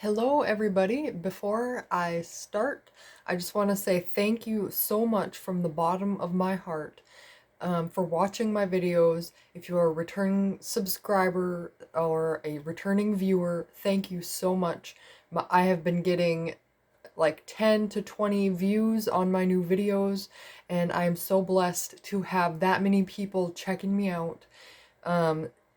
Hello, everybody. Before I start, I just want to say thank you so much from the bottom of my heart for watching my videos. If you're a returning subscriber or a returning viewer, thank you so much. I have been getting like 10 to 20 views on my new videos, and I am so blessed to have that many people checking me out.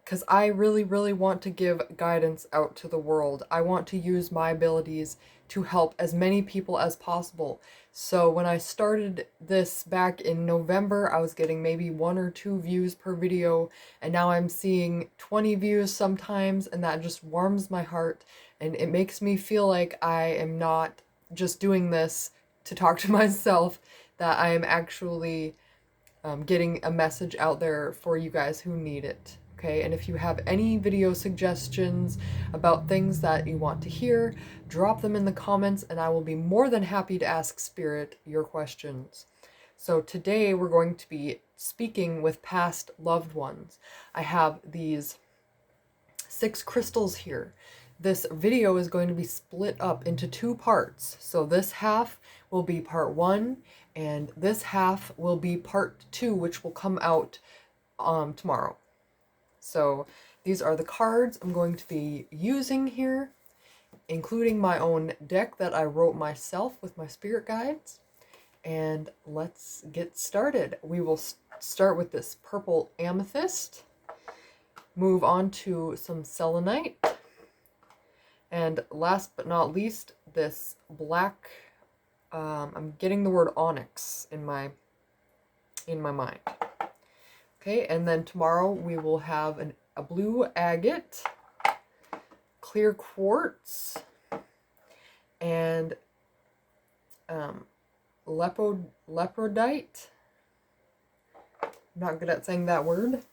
Because I really, really want to give guidance out to the world. I want to use my abilities to help as many people as possible. So when I started this back in November, I was getting maybe 1 or 2 views per video, and now I'm seeing 20 views sometimes, and that just warms my heart, and it makes me feel like I am not just doing this to talk to myself, that I am actually getting a message out there for you guys who need it. Okay, and if you have any video suggestions about things that you want to hear, drop them in the comments and I will be more than happy to ask Spirit your questions. So today we're going to be speaking with past loved ones. I have these 6 crystals here. This video is going to be split up into 2 parts. So this half will be part 1 and this half will be part 2, which will come out tomorrow. So these are the cards I'm going to be using here, including my own deck that I wrote myself with my spirit guides. And let's get started. We will start with this purple amethyst, move on to some selenite, and last but not least, this black, I'm getting the word onyx in my mind. Okay, and then tomorrow we will have a blue agate, clear quartz, and leopardite. I'm not good at saying that word,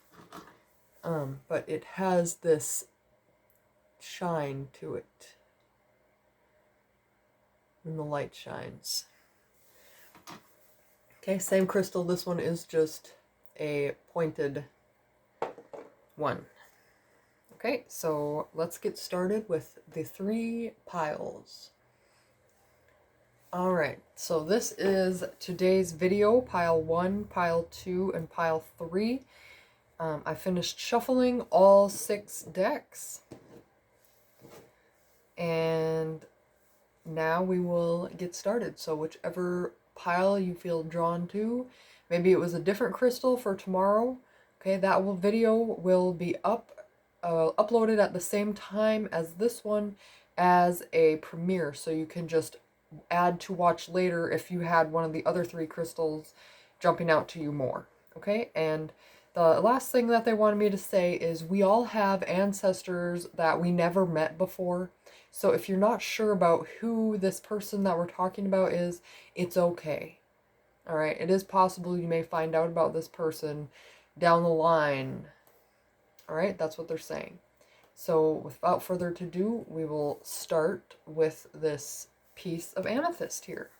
but it has this shine to it when the light shines. Okay, same crystal. This one is just a pointed one. Okay, so let's get started with the 3 piles. Alright, so this is today's video, pile 1, pile 2, and pile 3. I finished shuffling all 6 decks. And now we will get started. So whichever pile you feel drawn to, maybe it was a different crystal for tomorrow. Okay, that video will be uploaded at the same time as this one as a premiere, so you can just add to watch later if you had one of the other 3 crystals jumping out to you more. Okay, and the last thing that they wanted me to say is we all have ancestors that we never met before. So if you're not sure about who this person that we're talking about is, it's okay. All right, it is possible you may find out about this person down the line. All right, that's what they're saying. So without further ado, we will start with this piece of amethyst here.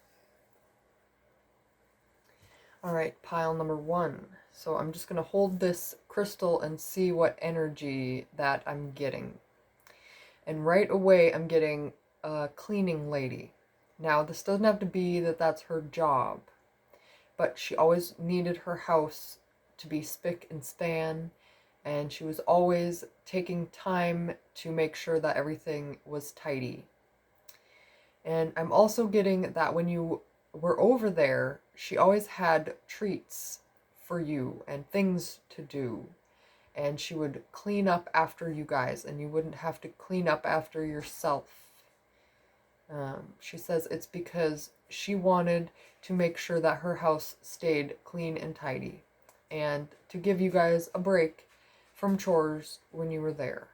All right, pile number 1. So I'm just going to hold this crystal and see what energy that I'm getting. And right away, I'm getting a cleaning lady. Now, this doesn't have to be that that's her job, but she always needed her house to be spick and span, and she was always taking time to make sure that everything was tidy. And I'm also getting that when you were over there, she always had treats for you and things to do. And she would clean up after you guys, and you wouldn't have to clean up after yourself. She says it's because she wanted to make sure that her house stayed clean and tidy, and to give you guys a break from chores when you were there.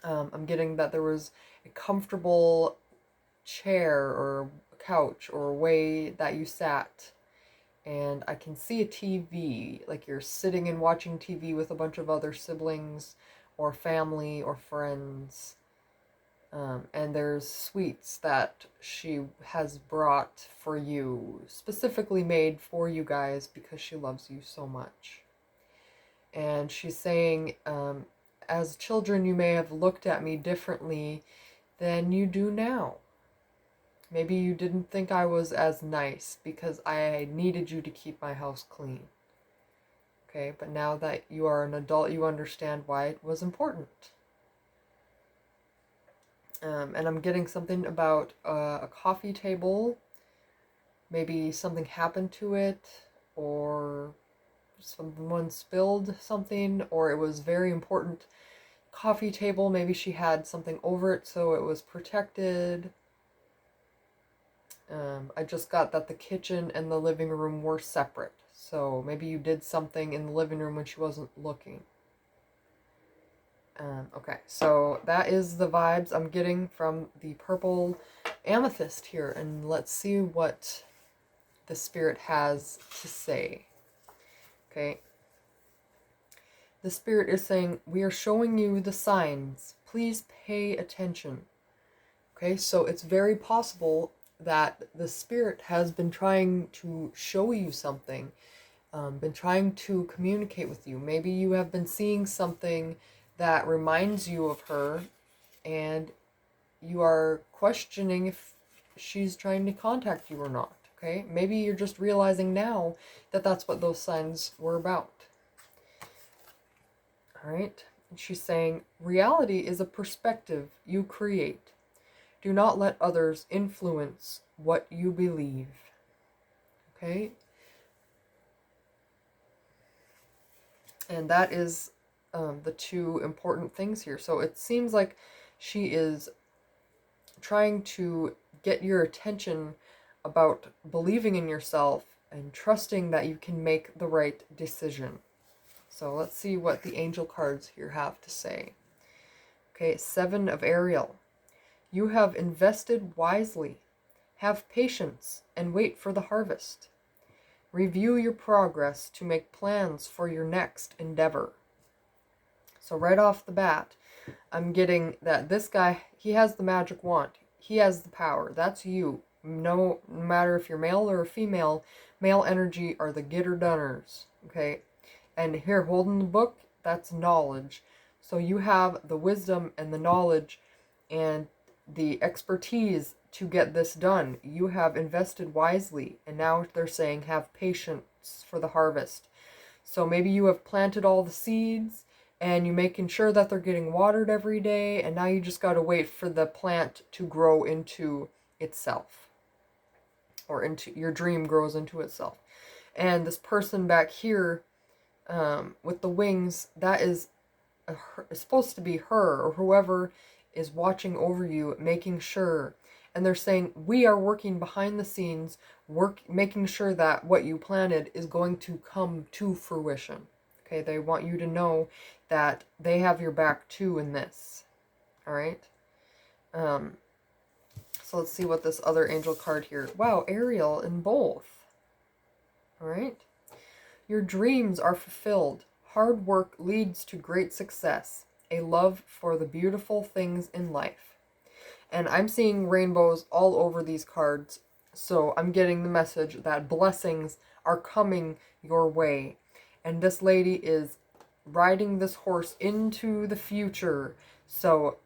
I'm getting that there was a comfortable chair or couch or way that you sat, and I can see a TV, like you're sitting and watching TV with a bunch of other siblings or family or friends. And there's sweets that she has brought for you, specifically made for you guys because she loves you so much. And she's saying, as children, you may have looked at me differently than you do now. Maybe you didn't think I was as nice because I needed you to keep my house clean. Okay, but now that you are an adult, you understand why it was important. And I'm getting something about a coffee table. Maybe something happened to it, or someone spilled something, or it was very important coffee table. Maybe she had something over it, so it was protected. I just got that the kitchen and the living room were separate. So maybe you did something in the living room when she wasn't looking. Okay, so that is the vibes I'm getting from the purple amethyst here. And let's see what the spirit has to say. Okay. The spirit is saying, we are showing you the signs. Please pay attention. Okay, so it's very possible that the spirit has been trying to show you something, been trying to communicate with you. Maybe you have been seeing something that reminds you of her, and you are questioning if she's trying to contact you or not. Okay, maybe you're just realizing now that that's what those signs were about. All right, and she's saying, reality is a perspective you create. Do not let others influence what you believe. Okay? And that is the two important things here. So it seems like she is trying to get your attention about believing in yourself and trusting that you can make the right decision. So let's see what the angel cards here have to say. Okay, 7 of Ariel. You have invested wisely. Have patience and wait for the harvest. Review your progress to make plans for your next endeavor. So right off the bat, I'm getting that this guy, he has the magic wand. He has the power. That's you. No matter if you're male or female, male energy are the getter-doners. Okay? And here, holding the book, that's knowledge. So you have the wisdom and the knowledge and the expertise to get this done. You have invested wisely, and now they're saying have patience for the harvest. So maybe you have planted all the seeds and you're making sure that they're getting watered every day, and now you just got to wait for the plant to grow into itself, or into your dream grows into itself. And this person back here with the wings, that is supposed to be her or whoever is watching over you, making sure. And they're saying, we are working behind the scenes, making sure that what you planted is going to come to fruition. Okay, they want you to know that they have your back too in this. All right. So let's see what this other angel card here. Wow, Ariel in both. All right. Your dreams are fulfilled. Hard work leads to great success. A love for the beautiful things in life. And I'm seeing rainbows all over these cards. So I'm getting the message that blessings are coming your way. And this lady is riding this horse into the future. So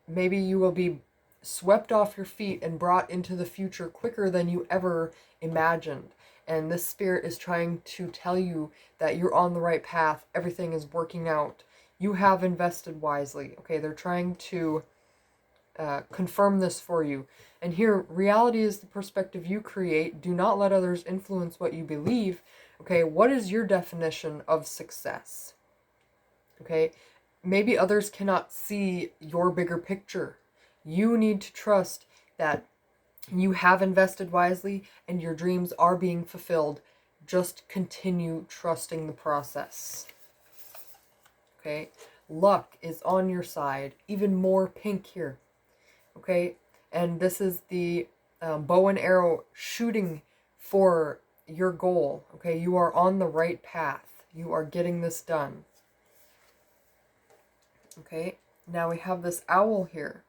maybe you will be swept off your feet and brought into the future quicker than you ever imagined. And this spirit is trying to tell you that you're on the right path. Everything is working out. You have invested wisely. Okay, they're trying to confirm this for you. And here, reality is the perspective you create. Do not let others influence what you believe. Okay, what is your definition of success? Okay, maybe others cannot see your bigger picture. You need to trust that you have invested wisely and your dreams are being fulfilled. Just continue trusting the process. Okay, luck is on your side. Even more pink here. Okay, and this is the bow and arrow shooting for your goal. Okay, you are on the right path. You are getting this done. Okay, now we have this owl here.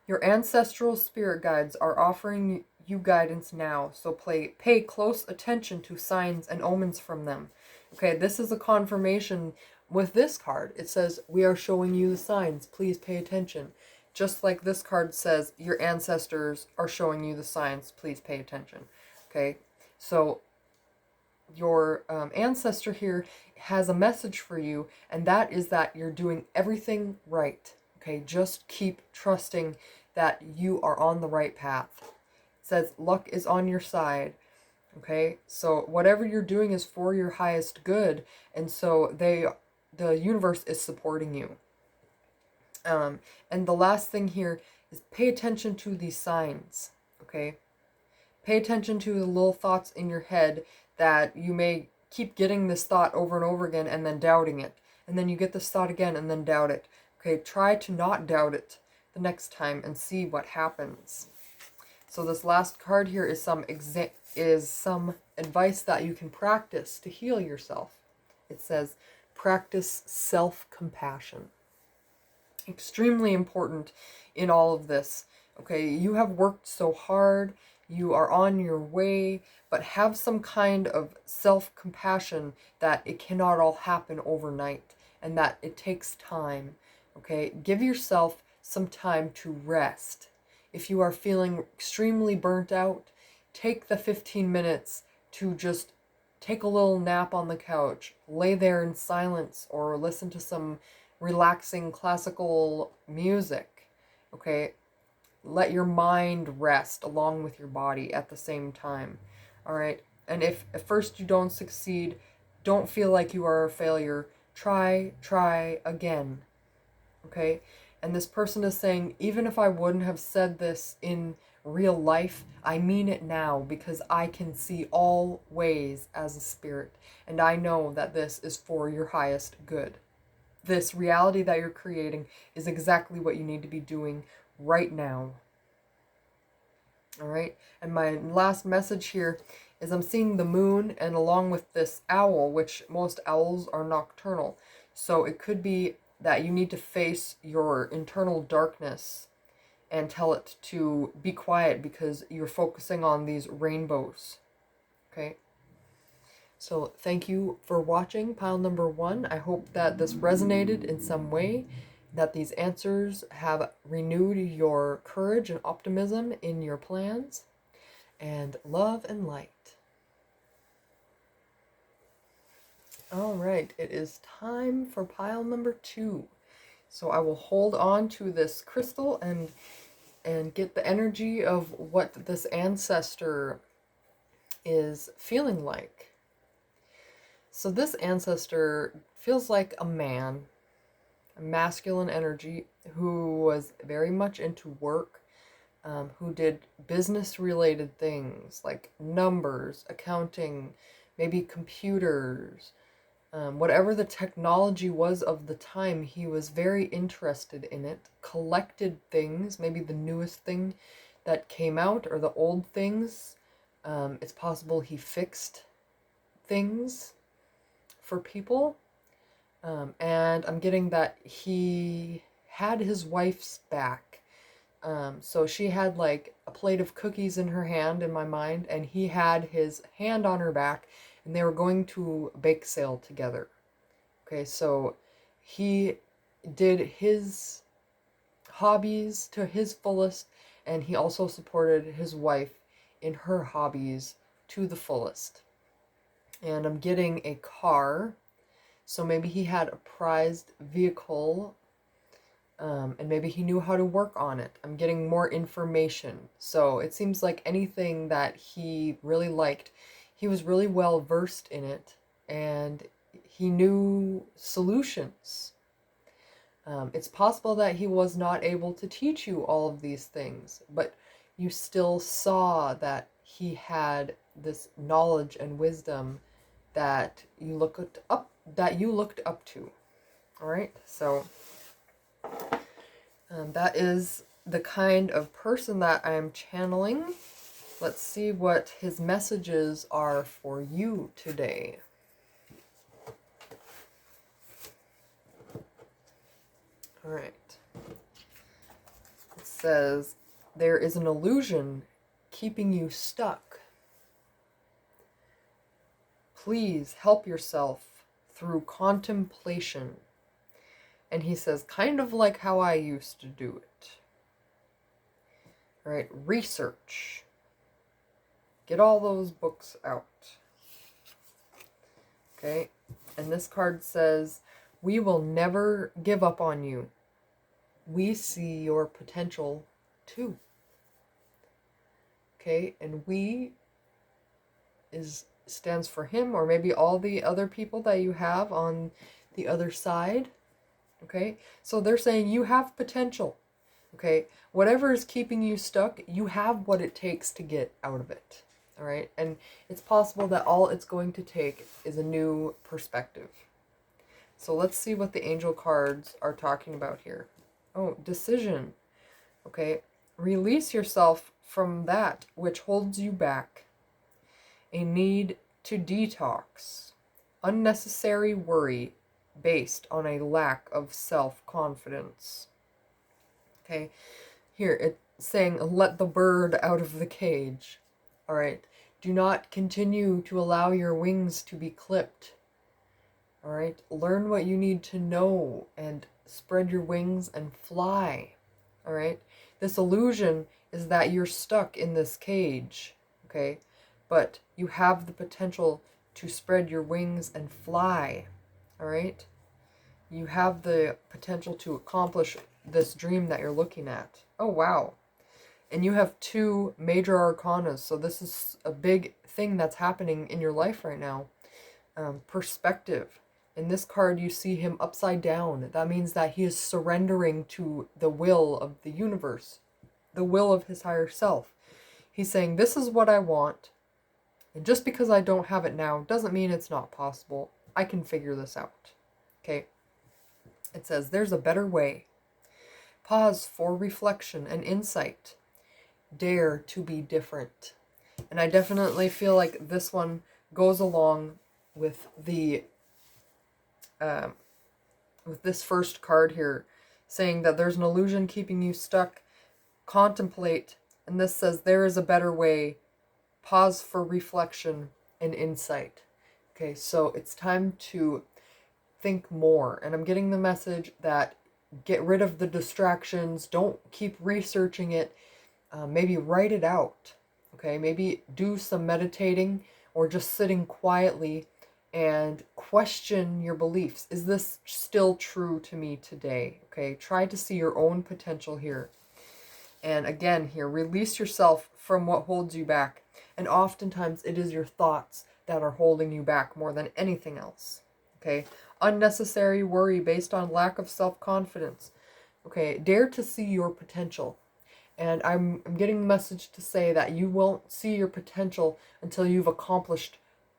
Your ancestral spirit guides are offering you guidance now, so pay close attention to signs and omens from them. Okay, this is a confirmation with this card. It says, we are showing you the signs. Please pay attention. just like this card says, your ancestors are showing you the signs. Please pay attention. Okay, so your ancestor here has a message for you, and that is that you're doing everything right. Okay, just keep trusting that you are on the right path. It says luck is on your side. Okay, so whatever you're doing is for your highest good, and so the universe is supporting you. And the last thing here is pay attention to these signs. Okay, pay attention to the little thoughts in your head that you may keep getting this thought over and over again and then doubting it, and then you get this thought again and then doubt it. Okay, try to not doubt it the next time and see what happens. So this last card here is some advice that you can practice to heal yourself. It says, practice self-compassion. Extremely important in all of this. Okay, you have worked so hard, you are on your way, but have some kind of self-compassion that it cannot all happen overnight and that it takes time. Okay, give yourself some time to rest. If you are feeling extremely burnt out, take the 15 minutes to just take a little nap on the couch, lay there in silence, or listen to some relaxing classical music. Okay, let your mind rest along with your body at the same time. All right, and if at first you don't succeed, don't feel like you are a failure. Try again. Okay, and this person is saying, even if I wouldn't have said this in real life, I mean it now because I can see all ways as a spirit, and I know that this is for your highest good. This reality that you're creating is exactly what you need to be doing right now. All right, and my last message here is I'm seeing the moon, and along with this owl, which most owls are nocturnal. So it could be that you need to face your internal darkness and tell it to be quiet because you're focusing on these rainbows. Okay? So thank you for watching pile number 1. I hope that this resonated in some way, that these answers have renewed your courage and optimism in your plans. And love and light. All right, it is time for pile number 2. So I will hold on to this crystal and get the energy of what this ancestor is feeling like. So this ancestor feels like a man, a masculine energy, who was very much into work, who did business-related things like numbers, accounting, maybe computers, whatever the technology was of the time. He was very interested in it, collected things, maybe the newest thing that came out or the old things. It's possible he fixed things for people. And I'm getting that he had his wife's back. So she had like a plate of cookies in her hand in my mind, and he had his hand on her back, and they were going to a bake sale together. Okay, so he did his hobbies to his fullest, and he also supported his wife in her hobbies to the fullest. And I'm getting a car, so maybe he had a prized vehicle, and maybe he knew how to work on it. I'm getting more information. So it seems like anything that he really liked, he was really well versed in it, and he knew solutions. It's possible that he was not able to teach you all of these things, but you still saw that he had this knowledge and wisdom that you looked up to. All right, so that is the kind of person that I am channeling. Let's see what his messages are for you today. All right. It says, there is an illusion keeping you stuck. Please help yourself through contemplation. And he says, kind of like how I used to do it. All right, research. Get all those books out. Okay, and this card says, we will never give up on you. We see your potential too. Okay, and we stands for him, or maybe all the other people that you have on the other side. Okay, so they're saying you have potential. Okay, whatever is keeping you stuck, you have what it takes to get out of it. All right, and it's possible that all it's going to take is a new perspective. So let's see what the angel cards are talking about here. Oh, decision. Okay, release yourself from that which holds you back. A need to detox. Unnecessary worry based on a lack of self-confidence. Okay, here it's saying, let the bird out of the cage. All right, do not continue to allow your wings to be clipped. All right, learn what you need to know and spread your wings and fly. All right, this illusion is that you're stuck in this cage. Okay, but you have the potential to spread your wings and fly. All right, you have the potential to accomplish this dream that you're looking at. Oh, wow. And you have 2 major arcanas, so this is a big thing that's happening in your life right now. Perspective. In this card, you see him upside down. That means that he is surrendering to the will of the universe, the will of his higher self. He's saying, this is what I want, and just because I don't have it now doesn't mean it's not possible. I can figure this out. Okay. It says, there's a better way. Pause for reflection and insight. Dare to be different. And I definitely feel like this one goes along with the with this first card here, saying that there's an illusion keeping you stuck. Contemplate. And this says, there is a better way. Pause for reflection and insight. Okay, so it's time to think more. And I'm getting the message that get rid of the distractions. Don't keep researching it. Maybe write it out. Okay, maybe do some meditating or just sitting quietly and question your beliefs. Is this still true to me today? Okay, try to see your own potential here. And again here, release yourself from what holds you back. And oftentimes it is your thoughts that are holding you back more than anything else. Okay, unnecessary worry based on lack of self-confidence. Okay, dare to see your potential. And I'm getting the message to say that you won't see your potential until you've accomplished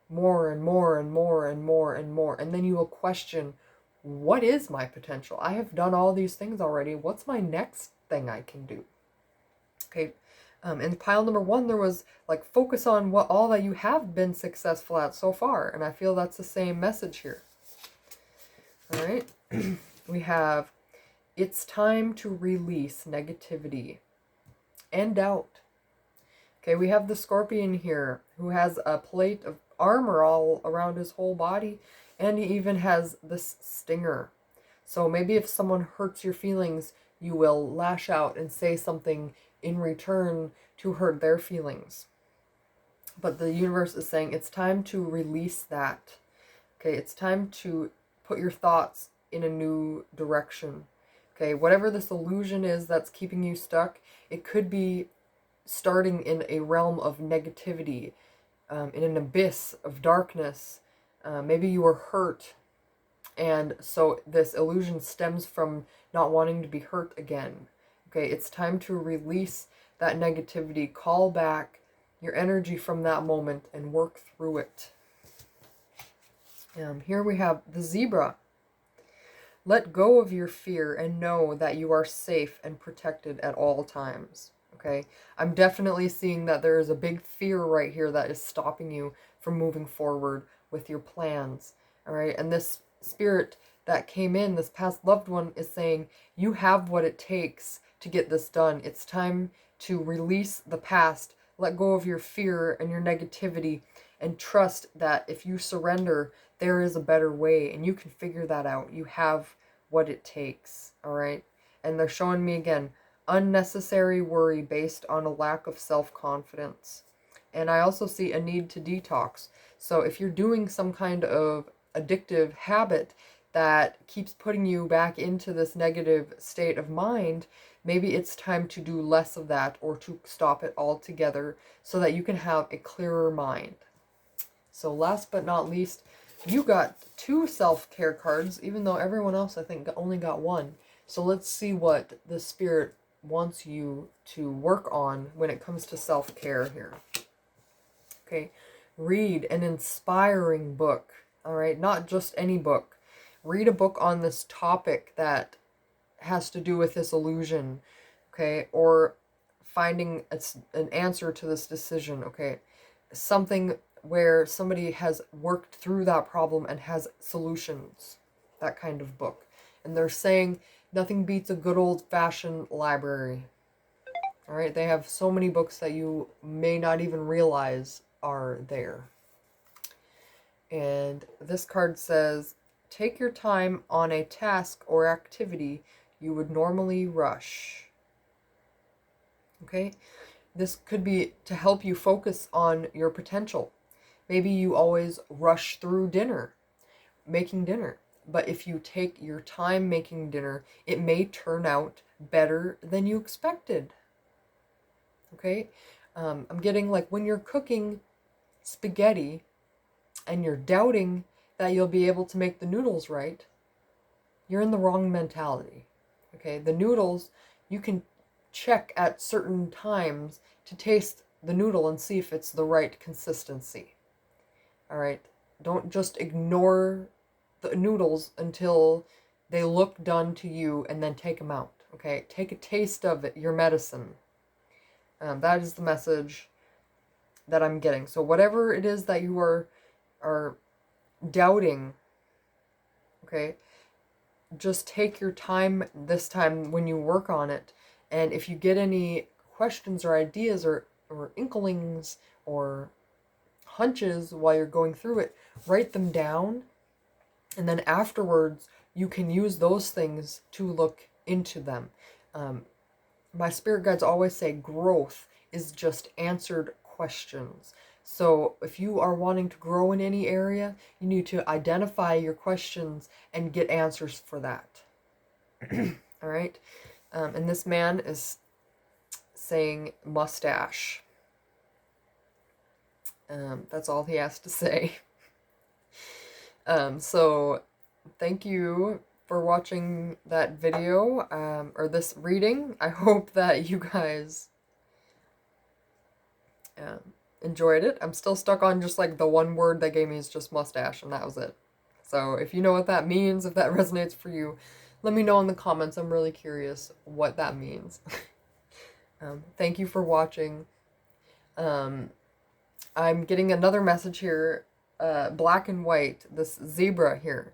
more and more and more and more and more. And then you will question, what is my potential? I have done all these things already. What's my next thing I can do? Okay. In pile number 1, there was like, focus on what all that you have been successful at so far. And I feel that's the same message here. All right. We have, it's time to release negativity and doubt. Okay, we have the scorpion here who has a plate of armor all around his whole body, and he even has this stinger. So maybe if someone hurts your feelings, you will lash out and say something in return to hurt their feelings. But the universe is saying it's time to release that. Okay, it's time to put your thoughts in a new direction. Okay, whatever this illusion is that's keeping you stuck, it could be starting in a realm of negativity, in an abyss of darkness. Maybe you were hurt, and so this illusion stems from not wanting to be hurt again. Okay, it's time to release that negativity, call back your energy from that moment and work through it. Here we have the zebra. Let go of your fear and know that you are safe and protected at all times. Okay, I'm definitely seeing that there is a big fear right here that is stopping you from moving forward with your plans. All right, and this spirit that came in, this past loved one, is saying you have what it takes to get this done. It's time to release the past, let go of your fear and your negativity, and trust that if you surrender, there is a better way, and you can figure that out. You have what it takes. All right, and they're showing me again, unnecessary worry based on a lack of self-confidence. And I also see a need to detox. So if you're doing some kind of addictive habit that keeps putting you back into this negative state of mind, maybe it's time to do less of that or to stop it altogether so that you can have a clearer mind. So last but not least, you got 2 self-care cards, even though everyone else I think only got 1. So let's see what the spirit wants you to work on when it comes to self-care here. Okay, read an inspiring book. All right, not just any book. Read a book on this topic that has to do with this illusion, okay, or finding an answer to this decision, okay, something where somebody has worked through that problem and has solutions, that kind of book. And they're saying nothing beats a good old-fashioned library. All right, they have so many books that you may not even realize are there. And this card says, take your time on a task or activity you would normally rush. Okay, this could be to help you focus on your potential. Maybe you always rush through making dinner. But if you take your time making dinner, it may turn out better than you expected. Okay, I'm getting like when you're cooking spaghetti and you're doubting that you'll be able to make the noodles right, you're in the wrong mentality. Okay, the noodles, you can check at certain times to taste the noodle and see if it's the right consistency. All right, don't just ignore the noodles until they look done to you and then take them out. Okay, take a taste of it, your medicine. That is the message that I'm getting. So whatever it is that you are doubting, okay, just take your time this time when you work on it. And if you get any questions or ideas or inklings or hunches while you're going through it, write them down. And then afterwards, you can use those things to look into them. My spirit guides always say growth is just answered questions. So if you are wanting to grow in any area, you need to identify your questions and get answers for that. All right. And this man is saying mustache. That's all he has to say. So thank you for watching that video, or this reading. I hope that you guys enjoyed it. I'm still stuck on just like the one word they gave me is just mustache, and that was it. So if you know what that means, if that resonates for you, let me know in the comments. I'm really curious what that means. Thank you for watching. I'm getting another message here, black and white, this zebra here.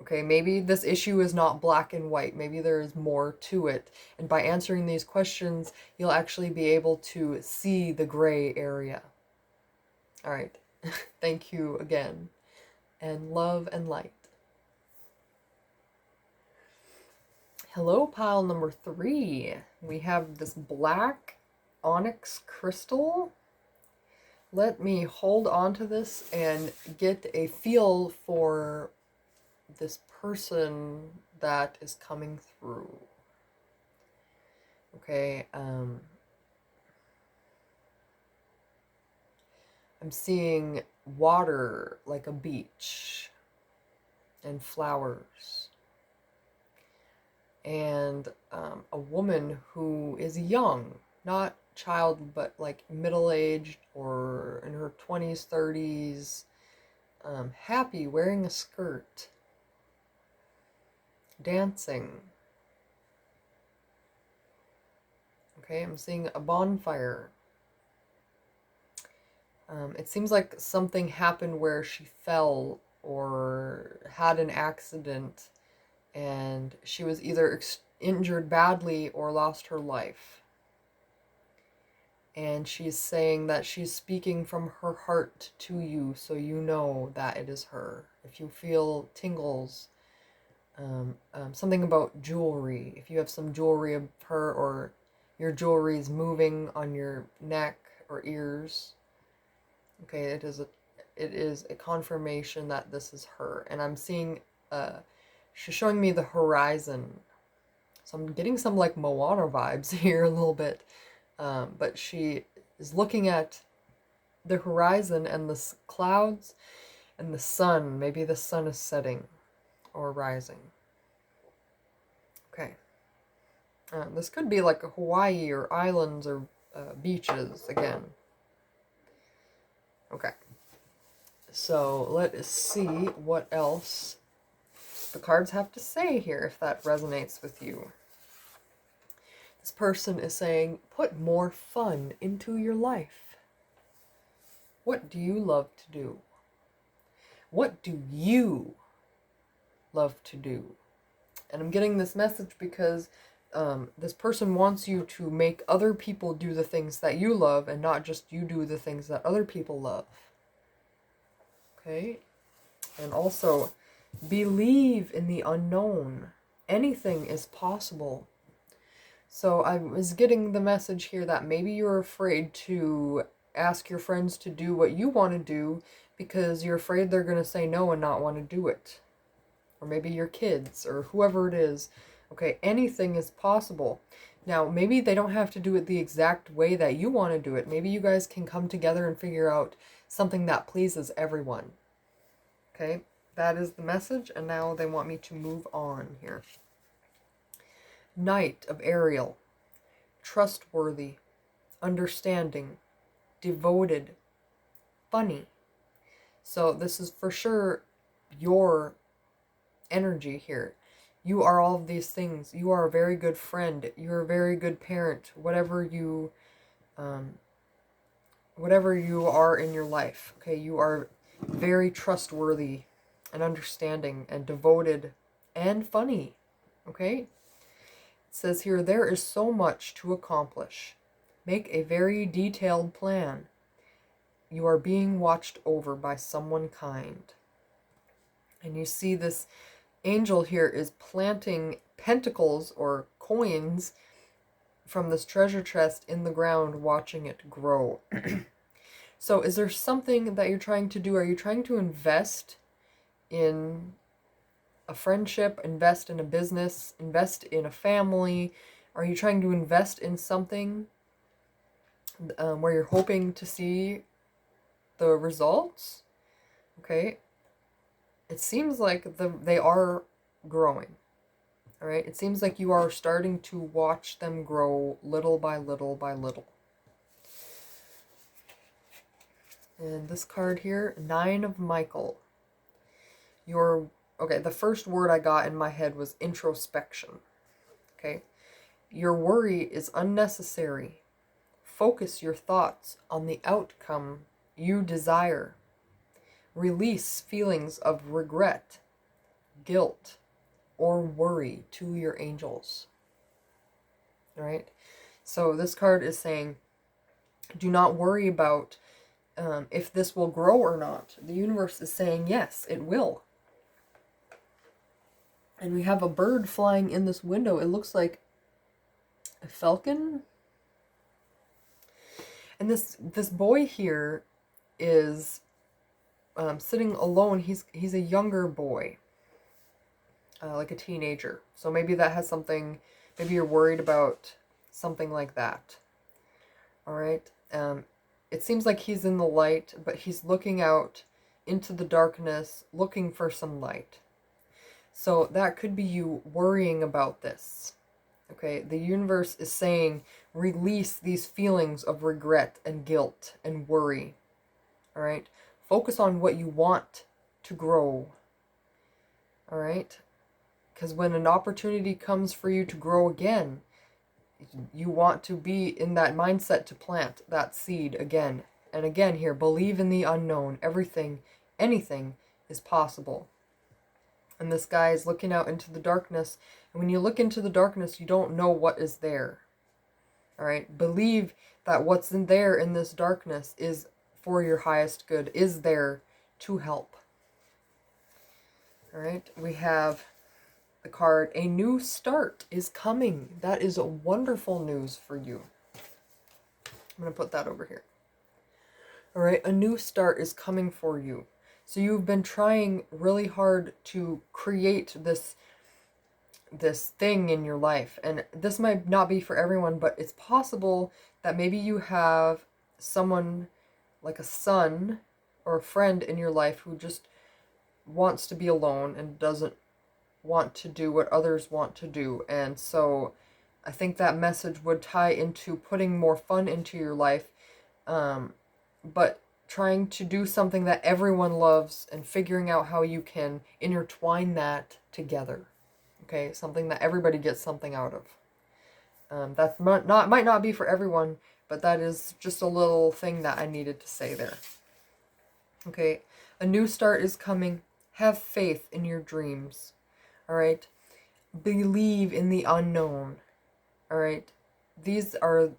Okay, maybe this issue is not black and white. Maybe there is more to it. And by answering these questions, you'll actually be able to see the gray area. All right. Thank you again. And love and light. Hello, pile number 3. We have this black onyx crystal. Let me hold on to this and get a feel for this person that is coming through. Okay, I'm seeing water like a beach and flowers and a woman who is young, not child, but like middle-aged or in her 20s, 30s, happy, wearing a skirt, dancing. Okay, I'm seeing a bonfire. It seems like something happened where she fell or had an accident and she was either injured badly or lost her life. And she's saying that she's speaking from her heart to you, so you know that it is her. If you feel tingles, something about jewelry, if you have some jewelry of her or your jewelry is moving on your neck or ears. Okay, it is a confirmation that this is her. And I'm seeing, she's showing me the horizon. So I'm getting some like Moana vibes here a little bit. But she is looking at the horizon and the clouds and the sun. Maybe the sun is setting or rising. Okay. This could be like a Hawaii or islands or beaches again. Okay. So let's see what else the cards have to say here, if that resonates with you. This person is saying, put more fun into your life. What do you love to do? What do you love to do? And I'm getting this message because this person wants you to make other people do the things that you love and not just you do the things that other people love. Okay? And also, believe in the unknown. Anything is possible. So I was getting the message here that maybe you're afraid to ask your friends to do what you want to do because you're afraid they're going to say no and not want to do it. Or maybe your kids or whoever it is. Okay, anything is possible. Now, maybe they don't have to do it the exact way that you want to do it. Maybe you guys can come together and figure out something that pleases everyone. Okay, that is the message, and now they want me to move on here. Knight of Ariel, trustworthy, understanding, devoted, funny. So this is for sure your energy here. You are all of these things. You are a very good friend. You're a very good parent. Whatever you are in your life. Okay, you are very trustworthy and understanding and devoted and funny. Okay? It says here, there is so much to accomplish. Make a very detailed plan. You are being watched over by someone kind. And you see this angel here is planting pentacles or coins from this treasure chest in the ground, watching it grow. So is there something that you're trying to do? Are you trying to invest in a friendship, invest in a business, invest in a family? Are you trying to invest in something where you're hoping to see the results? Okay. It seems like they are growing. All right. It seems like you are starting to watch them grow little by little by little. And this card here, Nine of Michael. Okay, the first word I got in my head was introspection. Okay. Your worry is unnecessary. Focus your thoughts on the outcome you desire. Release feelings of regret, guilt, or worry to your angels. All right? So this card is saying, do not worry about if this will grow or not. The universe is saying, yes, it will. And we have a bird flying in this window. It looks like a falcon. And this boy here is sitting alone. He's a younger boy, like a teenager. So maybe that has something. Maybe you're worried about something like that. All right. It seems like he's in the light, but he's looking out into the darkness, looking for some light. So that could be you worrying about this. Okay, the universe is saying, release these feelings of regret and guilt and worry. All right, focus on what you want to grow. All right, because when an opportunity comes for you to grow again, you want to be in that mindset to plant that seed again and again here. Believe in the unknown. Anything is possible. And this guy is looking out into the darkness. And when you look into the darkness, you don't know what is there. All right. Believe that what's in there in this darkness is for your highest good, is there to help. All right. We have the card, a new start is coming. That is wonderful news for you. I'm going to put that over here. All right, a new start is coming for you. So you've been trying really hard to create this thing in your life, and this might not be for everyone, but it's possible that maybe you have someone like a son or a friend in your life who just wants to be alone and doesn't want to do what others want to do. And so I think that message would tie into putting more fun into your life, but trying to do something that everyone loves and figuring out how you can intertwine that together. Okay, something that everybody gets something out of. That might not be for everyone, but that is just a little thing that I needed to say there. Okay, a new start is coming. Have faith in your dreams. All right, believe in the unknown. All right, these are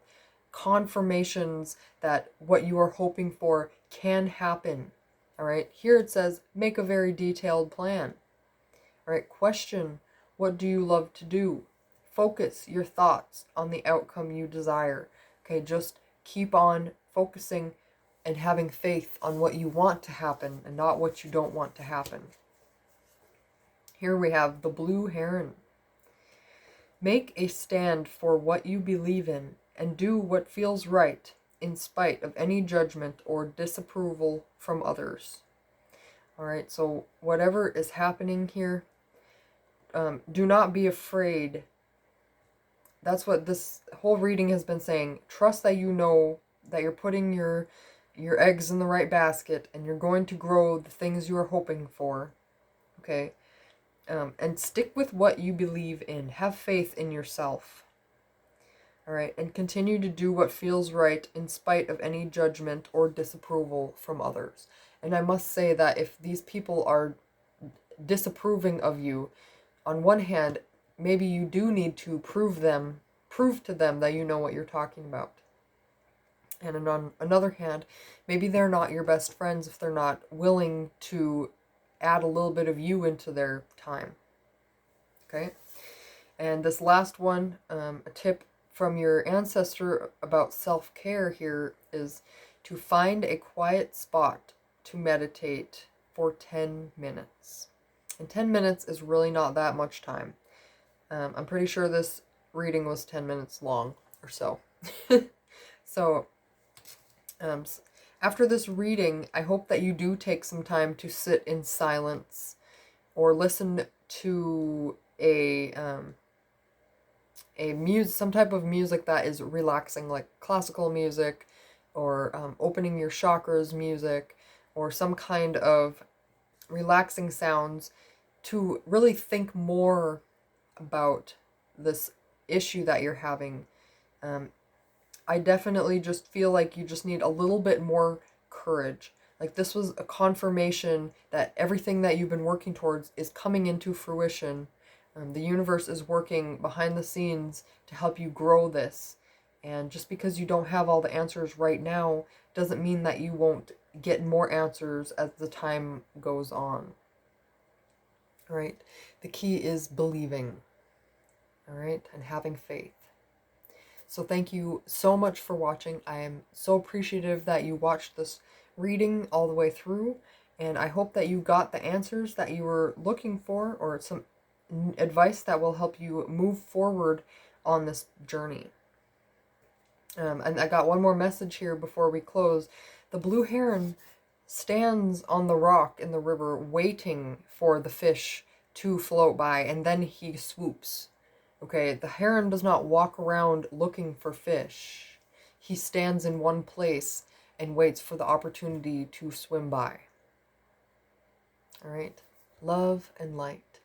confirmations that what you are hoping for can happen. All right, here it says make a very detailed plan. All right, question, what do you love to do? Focus your thoughts on the outcome you desire. Okay, just keep on focusing and having faith on what you want to happen and not what you don't want to happen. Here we have the blue heron. Make a stand for what you believe in and do what feels right in spite of any judgment or disapproval from others. All right, so whatever is happening here, do not be afraid. That's what this whole reading has been saying. Trust that you know that you're putting your eggs in the right basket and you're going to grow the things you are hoping for. Okay? And stick with what you believe in. Have faith in yourself. All right? And continue to do what feels right in spite of any judgment or disapproval from others. And I must say that if these people are disapproving of you, on one hand, maybe you do need to prove to them that you know what you're talking about. And on another hand, maybe they're not your best friends if they're not willing to add a little bit of you into their time. Okay? And this last one, a tip from your ancestor about self-care here is to find a quiet spot to meditate for 10 minutes. And 10 minutes is really not that much time. I'm pretty sure this reading was 10 minutes long or so. So, after this reading, I hope that you do take some time to sit in silence or listen to some type of music that is relaxing, like classical music or opening your chakras music or some kind of relaxing sounds to really think more about this issue that you're having. I definitely just feel like you just need a little bit more courage. Like this was a confirmation that everything that you've been working towards is coming into fruition. The universe is working behind the scenes to help you grow this. And just because you don't have all the answers right now doesn't mean that you won't get more answers as the time goes on. All right? The key is believing. All right? And having faith. So thank you so much for watching. I am so appreciative that you watched this reading all the way through, and I hope that you got the answers that you were looking for or some advice that will help you move forward on this journey. And I got one more message here before we close. The blue heron stands on the rock in the river waiting for the fish to float by, and then he swoops. Okay, the heron does not walk around looking for fish. He stands in one place and waits for the opportunity to swim by. All right, love and light.